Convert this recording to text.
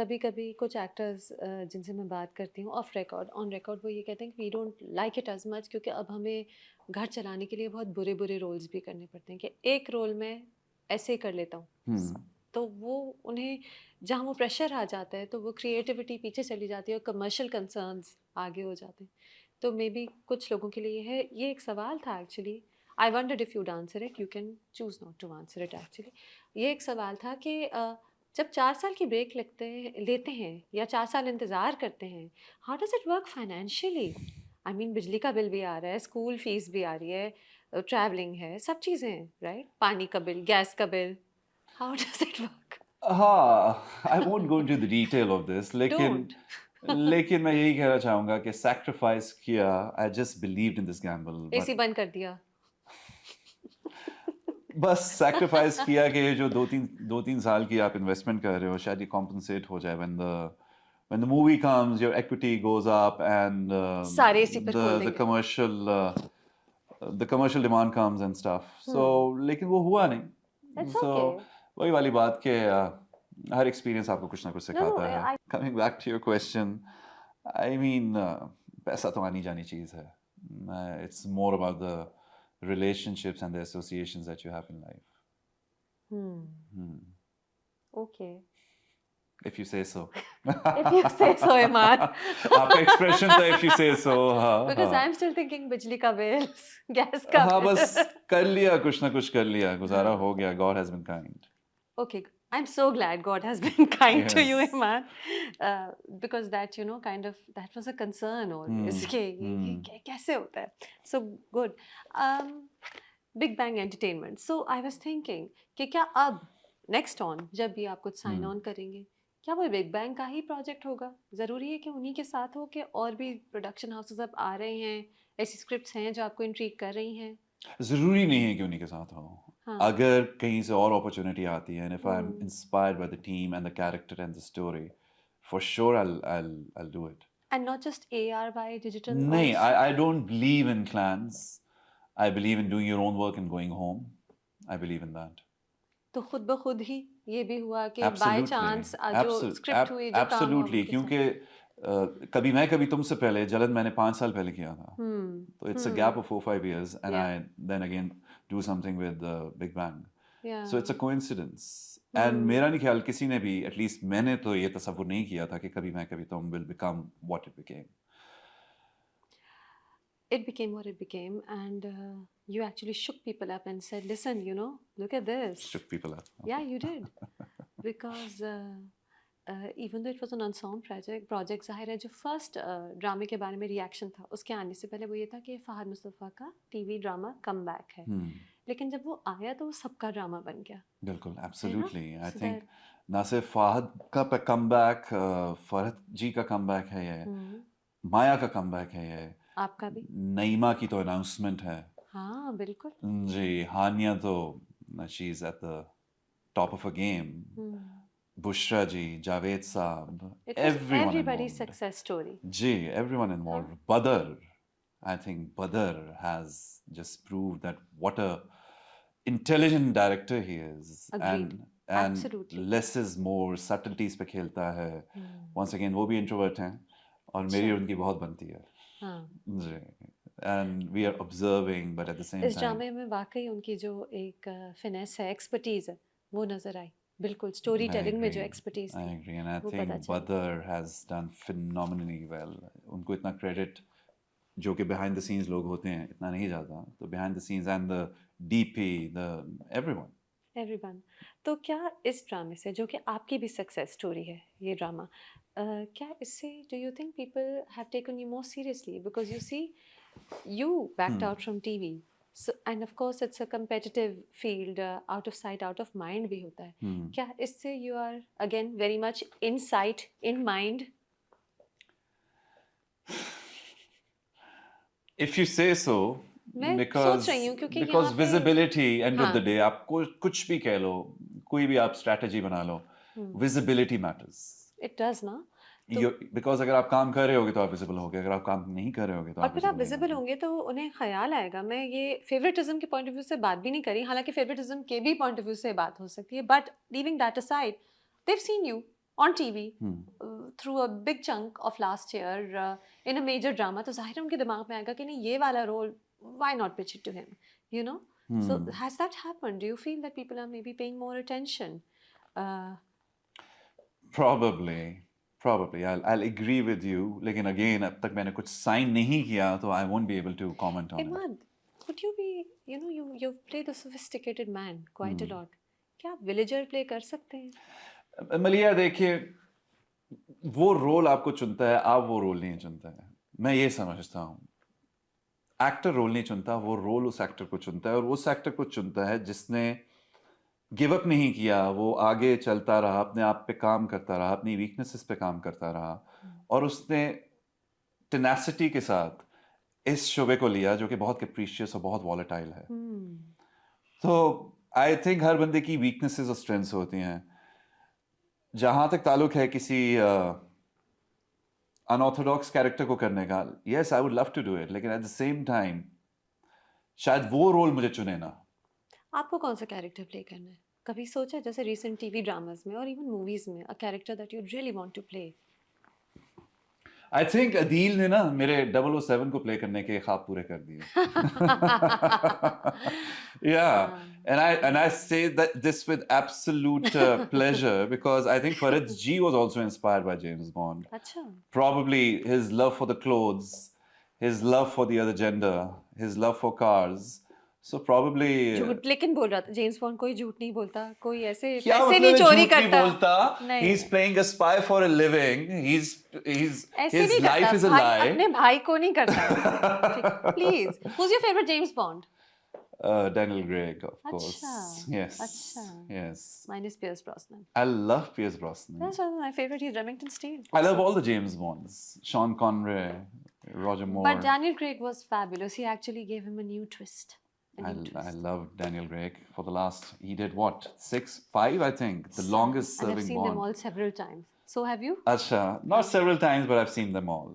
कभी कभी कुछ एक्टर्स जिनसे मैं बात करती हूँ ऑफ रिकॉर्ड ऑन रिकॉर्ड वो ये कहते हैं कि we don't like it as much, क्योंकि अब हमें घर चलाने के लिए बहुत बुरे बुरे रोल्स भी करने पड़ते हैं कि एक रोल में ऐसे ही कर लेता हूँ। हम्म। तो वो उन्हें जहाँ वो प्रेशर आ जाता है तो वो क्रिएटिविटी पीछे चली जाती है और कमर्शियल कंसर्न्स आगे हो जाते हैं। तो मे बी कुछ लोगों के लिए है ये एक सवाल था actually. I wondered if you'd answer it, you can choose not to answer it actually. ये एक सवाल था कि जब 4 साल की ब्रेक लेते हैं या 4 साल इंतज़ार करते हैं, how does it work financially? I mean बिजली का बिल भी आ रहा है, स्कूल फीस भी आ रही है, ट्रैवलिंग है, सब चीज़ें हैं, राइट? पानी का बिल, गैस का bill, how does it work? हाँ, I won't go into the detail of this, लेकिन डोंट। लेकिन मैं यही कहना चाहूँगा कि सैक्रिफाइस किया, I just believed in this gamble, AC but बंद कर दिया। बस सैक्रिफाइस किया कि ये जो 2-3 साल की आप इन्वेस्टमेंट कर रहे हो, शायद ये कॉम्पेंसेट हो जाए when the movie comes, your equity goes up and सारे एसी पर the खोल the देंगे। commercial the commercial demand comes and stuff. So हुँ, लेकिन वो हुआ नहीं. It's So okay. वही वाली बात कि हर एक्सपीरियंस आपको कुछ ना कुछ नो, नो, सिखाता है. आई Coming back to your question, I mean, पैसा तो आनी जानी चीज़ है. It's more about the relationships and the associations that you have in life. Hmm, Hmm. Okay. If you say so. If you से सो इमान। आपका expression था if you say so. हाँ because I हाँ. एम स्टिल थिंकिंग बिजली का bill, gas का हाँ bill. बस कर लिया, कुछ ना कुछ कर लिया, गुजारा हाँ, हो गया. God has been kind. okay. I'm so glad God has been kind to you, Yes. Iman, because that, you know, kind of that was a concern always Hmm. कि ये Hmm. कैसे होता है? So good. Um, Big Bang Entertainment. So I was thinking कि क्या अब next on जब भी आप कुछ sign Hmm. on करेंगे, क्या वो बिग बैंग का ही प्रोजेक्ट होगा? ज़रूरी है कि उन्हीं के साथ हो कि और भी प्रोडक्शन हाउसेस अब आ रहे हैं, ऐसी स्क्रिप्ट्स हैं जो आपको इंट्रिग कर रही हैं? ज़रूरी नहीं है कि उन्हीं के साथ हो. हाँ। अगर कहीं से और अपॉर्चुनिटी आती है, and if I'm hmm. inspired by the team and the character and the story, for sure I'll do it. And not just AR by digital नहीं, also? I don't believe in clans. I believe in doing your own work and going home. I believe in that. तो खुद ब खुद ही ये भी हुआ कि bye Absolutely. Chance जो स्क्रिप्ट हुई, जो काम हुआ वो Absolutely. किसी। क्योंकि कभी मैं कभी तुमसे पहले जलन मैंने 5 साल पहले किया था. हुँ, So it's a gap hmm, of 4-5 years, and या, I then again do something with Big Bang. या, So it's a coincidence. And हुँ। मेरा नहीं ख्याल किसी ने भी, at least मैंने तो ये तसव्वुर नहीं किया था कि कभी मैं कभी तुम will become what it became. It became what it became, and you actually shook people up and said, "Listen, you know, look at this." Shook people up. Yeah, you did. Because even though it was an ensemble project ज़ाहिर है जो first ड्रामे के बारे में reaction था उसके आने से पहले वो ये था कि फ़ाहद मुस्तफ़ा का टीवी ड्रामा कम बैक है। Hmm. लेकिन जब वो आया तो वो सबका ड्रामा बन गया, बिल्कुल, है ना? absolutely. I so think that. ना सिर्फ फ़हद का कमबैक, फ़रहत जी का कमबैक है ये, हुँ, माया का कमबैक है ये, आपका भी? नईमा की तो अनाउंसमेंट है. हाँ, बिल्कुल। जी, हानिया तो she is at the top of her game. हुँ। बुशरा जी, जावेद साहब, it was everyone everybody's involved. Success story. जी, everyone हाँ, involved. Badr, I think Badr has just proved that what a intelligent director he is, agreed, and absolutely. less is more, subtleties पे खेलता है. हुँ, Once again वो भी introvert हैं और मेरी अच्छा, और उनकी बहुत बनती है. हाँ। जी, and we are observing, but at the same इस time, ड्रामे में वाक़ई उनकी जो एक फ़िनेस है, एक्सपर्टीज़ है, वो नज़र आई। बिल्कुल, स्टोरी I टेलिंग में जो agree. एक्सपर्टीज़ I थी, agree, and I वो पता think चली। Badr has done phenomenally well. उनको इतना credit जो कि behind the scenes लोग होते हैं इतना नहीं जाता, तो behind the scenes and the DP, the everyone. Everyone. तो क्या इस ड्रामे से जो कि आपकी भी सक्सेस स्टोरी है ये ड्रामा, क्या इससे do you think people have taken you more seriously? Because you see you backed Hmm. out from TV. So, and of course it's a competitive field, out of sight out of mind भी होता है। Hmm. क्या इससे you are again very much in sight in mind? If you say so, मैं सोच रही because हूँ क्योंकि because यहाँ पे। visibility, end of हाँ। the day, आप कुछ भी कह लो, कोई भी आप strategy बना लो, हम्म। visibility matters. It does ना। तो Because अगर आप काम कर रहे होगे तो आप visible होगे, अगर आप काम नहीं कर रहे होगे तो और आप फिर आप visible नहीं विजिबल होगे. होंगे तो उन्हें ख्याल आएगा। मैं ये फेवरेटिज्म के पॉइंट ऑफ व्यू से बात भी नहीं करी, हालांकि फेवरेटिज्म के भी पॉइंट ऑफ व्यू से बात हो सकती है, but leaving that aside, they've seen you on TV through a big chunk of last year in a major drama, तो जाहिर है उनके दिमाग में आएगा कि नहीं ये वाला role, why not pitch it to him, you know? So has that happened? Do you feel that people are maybe paying more attention? Probably. I'll agree with you. लेकिन again, अब तक मैंने कुछ sign नहीं किया, तो I won't be able to comment on it. Imad, would you be, you've played the sophisticated man quite a lot. क्या आप villager play कर सकते हैं? मलिया देखिए, वो रोल आपको चुनता है, आप वो रोल नहीं चुनता है. मैं ये समझता हूँ. एक्टर रोल नहीं चुनता, वो रोल उस एक्टर को चुनता है, और उस एक्टर को चुनता है जिसने गिव अप नहीं किया, वो आगे चलता रहा, अपने आप पे काम करता रहा, अपनी वीकनेसेस पे काम करता रहा, और उसने टेनासिटी के साथ इस शोबे को लिया जो कि बहुत कैप्रिशियस और बहुत वॉलेटाइल है. तो आई थिंक हर बंदे की वीकनेसेस और स्ट्रेंथ्स होती हैं. जहां तक ताल्लुक है किसी अनऑर्थोडॉक्स कैरेक्टर को करने का, yes I would love to do it, लेकिन एट द सेम टाइम शायद वो रोल मुझे चुने ना. आपको कौन सा कैरेक्टर प्ले करना है? कभी सोचा है, जैसे रिसेंट टीवी ड्रामास में और इवन मूवीज में, a character that you really want to play? I think Adeel ने ना मेरे 007 को प्ले करने के ख्वाब पूरे कर दिए. Yeah, and I say that this with absolute pleasure, because I think Farid G was also inspired by James Bond. अच्छा. Probably his love for the clothes, his love for the other gender, his love for cars. So probably झूठ लेकिन बोल रहा था, James bond कोई झूठ नहीं बोलता, कोई ऐसे क्या पैसे मतलब नहीं है चोरी झूठ नहीं करता. बोलता? नहीं. He's playing a spy for a living. ऐसे His नहीं life करता, is a भाई lie. अपने भाई को नहीं करता. Please, who's your favorite James Bond? Daniel Craig, of course. अच्छा. Yes. अच्छा. Yes. Mine is Pierce Brosnan. I love Pierce Brosnan. That's one of my favorite. He's Remington Steele. I love all the James Bonds. Sean Connery, Roger Moore. But Daniel Craig was fabulous. He actually gave him a new twist. I love Daniel Craig. For the last, he did what? 5, I think. The longest And serving I've seen Bond. them all several times. So have you? Acha, not several times, but I've seen them all.